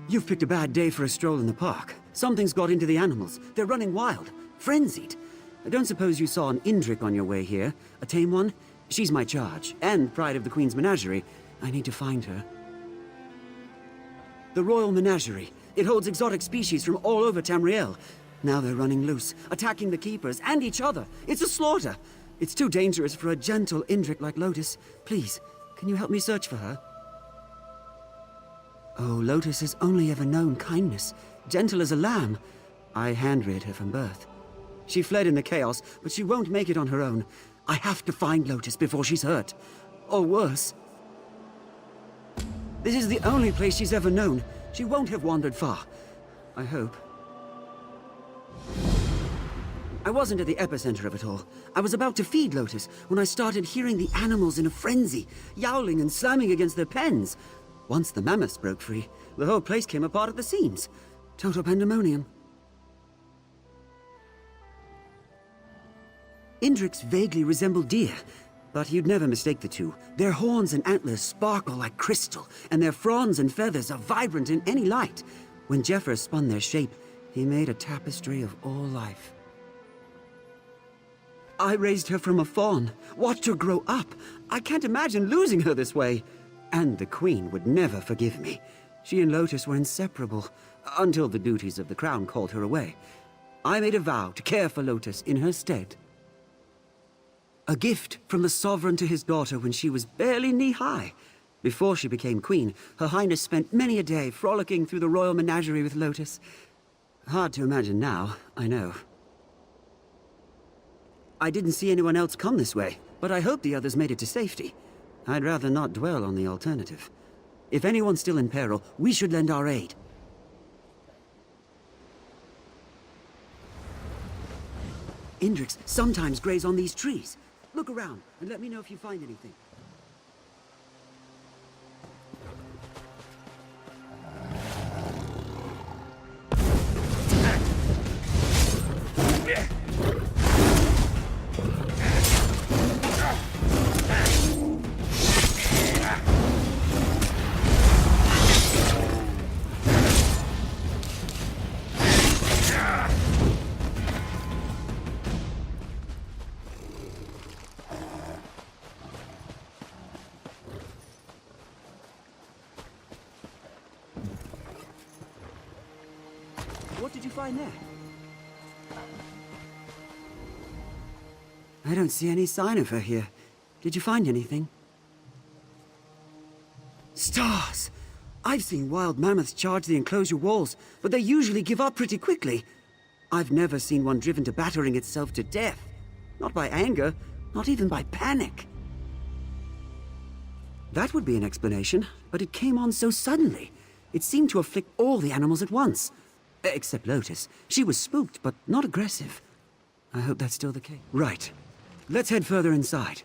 You've picked a bad day for a stroll in the park. Something's got into the animals. They're running wild. Frenzied. I don't suppose you saw an Indrik on your way here? A tame one? She's my charge, and pride of the Queen's Menagerie. I need to find her. The Royal Menagerie. It holds exotic species from all over Tamriel. Now they're running loose, attacking the keepers and each other. It's a slaughter. It's too dangerous for a gentle Indrik like Lotus. Please, can you help me search for her? Oh, Lotus has only ever known kindness. Gentle as a lamb. I hand-reared her from birth. She fled in the chaos, but she won't make it on her own. I have to find Lotus before she's hurt. Or worse. This is the only place she's ever known. She won't have wandered far. I hope. I wasn't at the epicenter of it all. I was about to feed Lotus when I started hearing the animals in a frenzy, yowling and slamming against their pens. Once the mammoths broke free, the whole place came apart at the seams. Total pandemonium. Indriks vaguely resemble deer, but you'd never mistake the two. Their horns and antlers sparkle like crystal, and their fronds and feathers are vibrant in any light. When Jeffers spun their shape, he made a tapestry of all life. I raised her from a fawn, watched her grow up. I can't imagine losing her this way. And the Queen would never forgive me. She and Lotus were inseparable, until the duties of the crown called her away. I made a vow to care for Lotus in her stead. A gift from the sovereign to his daughter when she was barely knee-high. Before she became queen, Her Highness spent many a day frolicking through the royal menagerie with Lotus. Hard to imagine now, I know. I didn't see anyone else come this way, but I hope the others made it to safety. I'd rather not dwell on the alternative. If anyone's still in peril, we should lend our aid. Indriks sometimes graze on these trees. Look around and let me know if you find anything. What did you find there? I don't see any sign of her here. Did you find anything? Stars! I've seen wild mammoths charge the enclosure walls, but they usually give up pretty quickly. I've never seen one driven to battering itself to death. Not by anger, not even by panic. That would be an explanation, but it came on so suddenly. It seemed to afflict all the animals at once. Except Lotus. She was spooked, but not aggressive. I hope that's still the case. Right. Let's head further inside.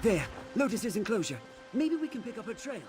There, Lotus's enclosure. Maybe we can pick up her trail.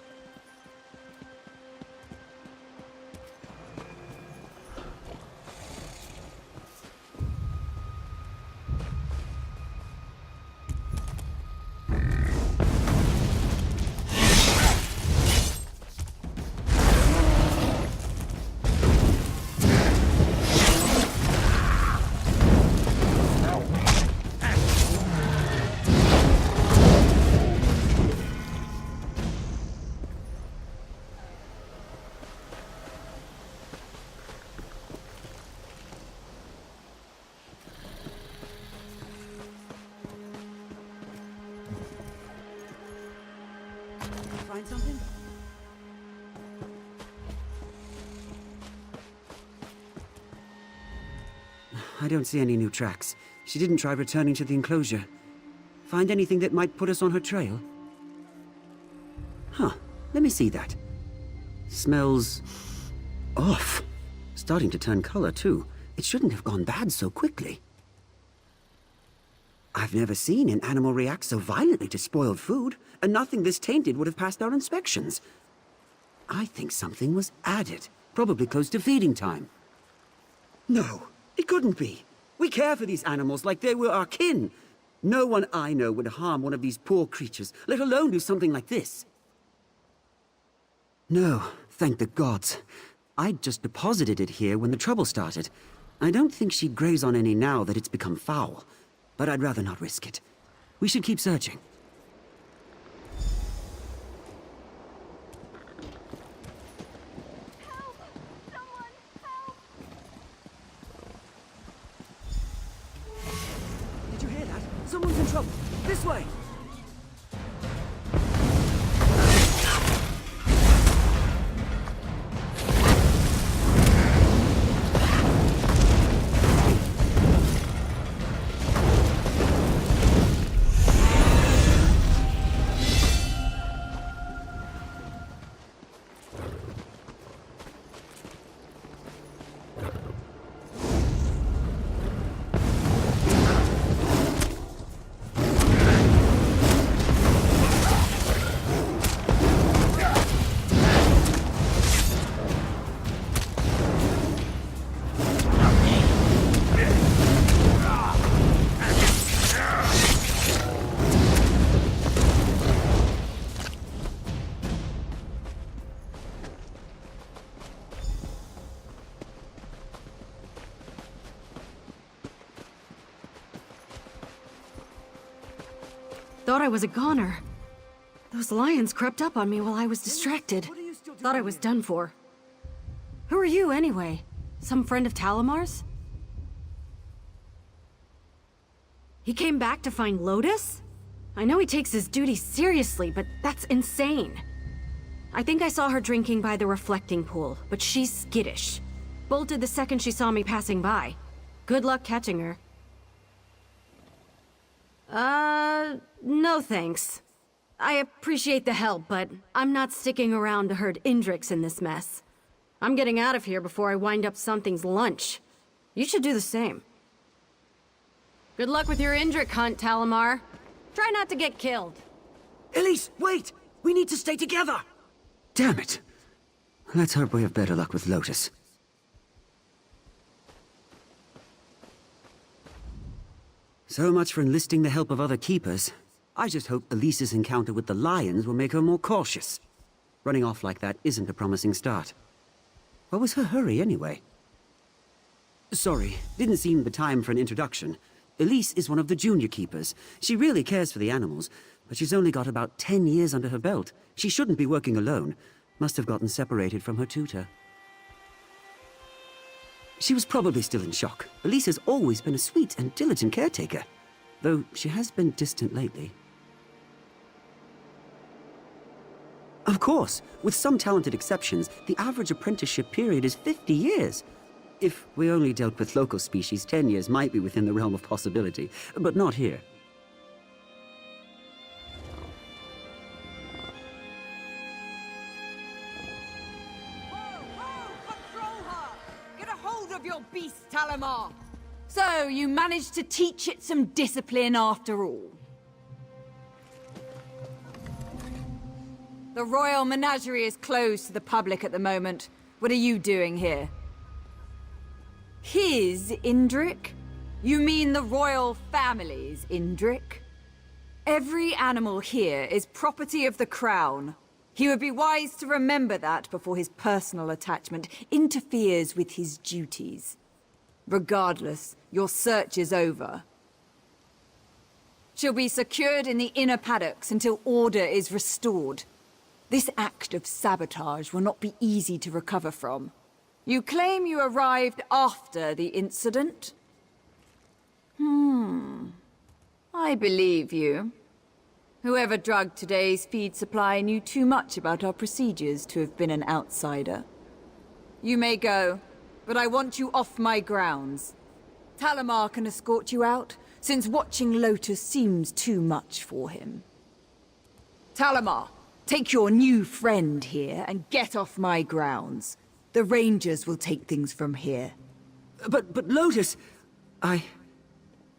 Find something? I don't see any new tracks. She didn't try returning to the enclosure. Find anything that might put us on her trail? Huh, let me see that. Smells... off. Starting to turn color, too. It shouldn't have gone bad so quickly. I've never seen an animal react so violently to spoiled food, and nothing this tainted would have passed our inspections. I think something was added, probably close to feeding time. No, it couldn't be. We care for these animals like they were our kin. No one I know would harm one of these poor creatures, let alone do something like this. No, thank the gods. I'd just deposited it here when the trouble started. I don't think she'd graze on any now that it's become foul. But I'd rather not risk it. We should keep searching. Help! Someone, help! Did you hear that? Someone's in trouble. This way! Thought I was a goner. Those lions crept up on me while I was distracted. Thought I was done for. Who are you, anyway? Some friend of Talamar's? He came back to find Lotus? I know he takes his duties seriously, but that's insane. I think I saw her drinking by the reflecting pool, but she's skittish. Bolted the second she saw me passing by. Good luck catching her. No thanks. I appreciate the help, but I'm not sticking around to herd Indrix in this mess. I'm getting out of here before I wind up something's lunch. You should do the same. Good luck with your Indric hunt, Talamar. Try not to get killed. Elise, wait! We need to stay together! Damn it. Let's hope we have better luck with Lotus. So much for enlisting the help of other keepers. I just hope Elise's encounter with the lions will make her more cautious. Running off like that isn't a promising start. What was her hurry, anyway? Sorry, didn't seem the time for an introduction. Elise is one of the junior keepers. She really cares for the animals, but she's only got about 10 years under her belt. She shouldn't be working alone. Must have gotten separated from her tutor. She was probably still in shock. Elise has always been a sweet and diligent caretaker, though she has been distant lately. Of course, with some talented exceptions, the average apprenticeship period is 50 years. If we only dealt with local species, 10 years might be within the realm of possibility, but not here. Control her! Get a hold of your beast, Talamar! So, you managed to teach it some discipline after all. The Royal Menagerie is closed to the public at the moment. What are you doing here? His Indric? You mean the royal family's Indric? Every animal here is property of the crown. He would be wise to remember that before his personal attachment interferes with his duties. Regardless, your search is over. She'll be secured in the inner paddocks until order is restored. This act of sabotage will not be easy to recover from. You claim you arrived after the incident? I believe you. Whoever drugged today's feed supply knew too much about our procedures to have been an outsider. You may go, but I want you off my grounds. Talamar can escort you out, since watching Lotus seems too much for him. Talamar, take your new friend here and get off my grounds. The Rangers will take things from here. But Lotus...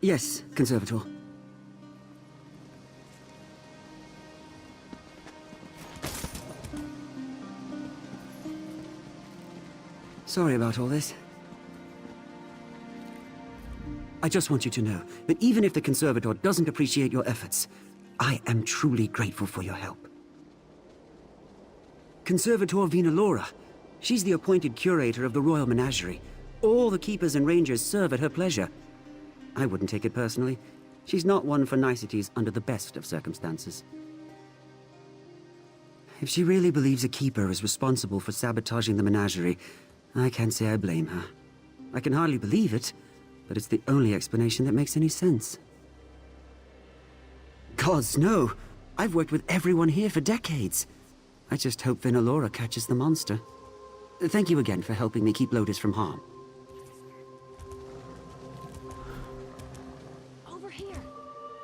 Yes, Conservator. Sorry about all this. I just want you to know that even if the Conservator doesn't appreciate your efforts, I am truly grateful for your help. Conservator Vinalora. She's the appointed curator of the Royal Menagerie. All the keepers and rangers serve at her pleasure. I wouldn't take it personally. She's not one for niceties under the best of circumstances. If she really believes a keeper is responsible for sabotaging the Menagerie, I can't say I blame her. I can hardly believe it, but it's the only explanation that makes any sense. Gods, no! I've worked with everyone here for decades. I just hope Vinalora catches the monster. Thank you again for helping me keep Lotus from harm. Over here.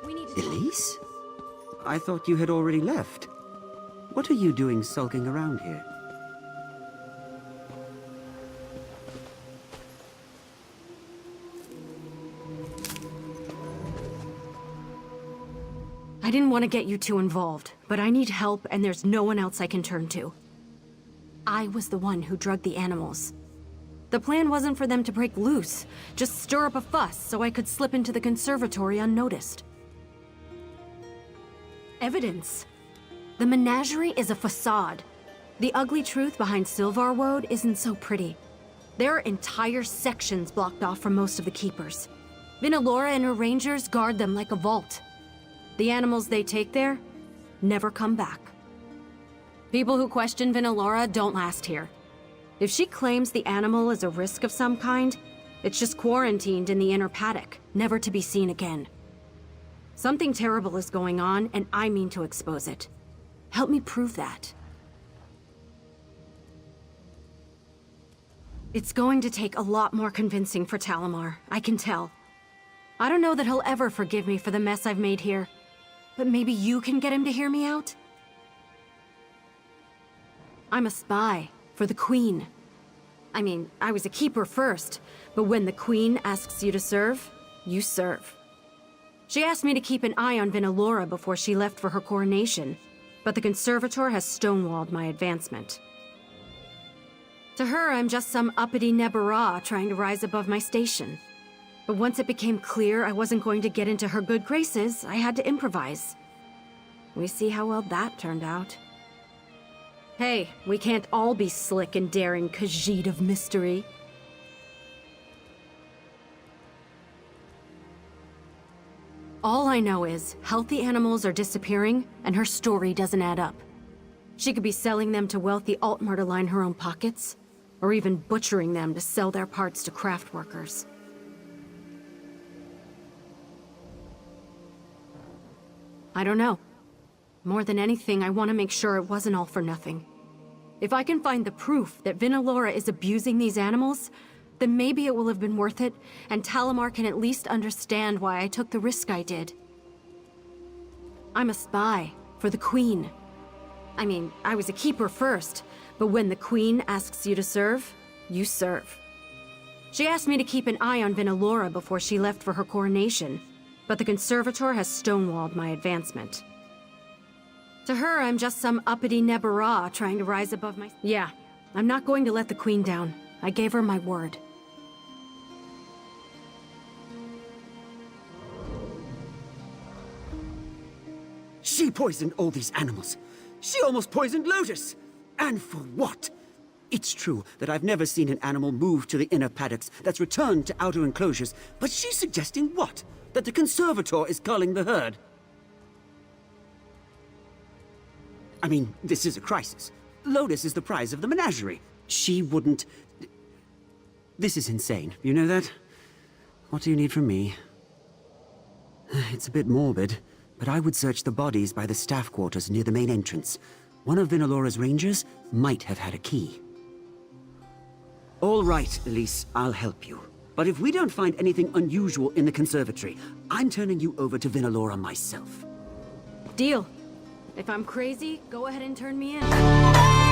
We need to... Elise? I thought you had already left. What are you doing sulking around here? I didn't want to get you too involved, but I need help and there's no one else I can turn to. I was the one who drugged the animals. The plan wasn't for them to break loose, just stir up a fuss so I could slip into the conservatory unnoticed. Evidence. The Menagerie is a facade. The ugly truth behind Sil-Var-Woad isn't so pretty. There are entire sections blocked off from most of the keepers. Vinalora and her rangers guard them like a vault. The animals they take there never come back. People who question Vinalora don't last here. If she claims the animal is a risk of some kind, it's just quarantined in the inner paddock, never to be seen again. Something terrible is going on, and I mean to expose it. Help me prove that. It's going to take a lot more convincing for Talamar, I can tell. I don't know that he'll ever forgive me for the mess I've made here, but maybe you can get him to hear me out? I'm a spy for the Queen. I mean, I was a keeper first, but when the Queen asks you to serve, you serve. She asked me to keep an eye on Vinalora before she left for her coronation, but the Conservator has stonewalled my advancement. To her, I'm just some uppity Nebara trying to rise above my station. But once it became clear I wasn't going to get into her good graces, I had to improvise. We see how well that turned out. Hey, we can't all be slick and daring Khajiit of mystery. All I know is, healthy animals are disappearing, and her story doesn't add up. She could be selling them to wealthy Altmer to line her own pockets, or even butchering them to sell their parts to craft workers. I don't know. More than anything, I want to make sure it wasn't all for nothing. If I can find the proof that Vinalora is abusing these animals, then maybe it will have been worth it, and Talamar can at least understand why I took the risk I did. I'm a spy for the Queen. I mean, I was a keeper first, but when the Queen asks you to serve, you serve. She asked me to keep an eye on Vinalora before she left for her coronation, but the Conservator has stonewalled my advancement. To her, I'm just some uppity Nebara trying to rise above my... Yeah, I'm not going to let the Queen down. I gave her my word. She poisoned all these animals. She almost poisoned Lotus. And for what? It's true that I've never seen an animal move to the inner paddocks that's returned to outer enclosures, but she's suggesting what? That the Conservator is culling the herd? I mean, this is a crisis. Lotus is the prize of the Menagerie. She wouldn't... This is insane. You know that? What do you need from me? It's a bit morbid, but I would search the bodies by the staff quarters near the main entrance. One of Vinalora's rangers might have had a key. All right, Elise, I'll help you. But if we don't find anything unusual in the conservatory, I'm turning you over to Vinalora myself. Deal. If I'm crazy, go ahead and turn me in.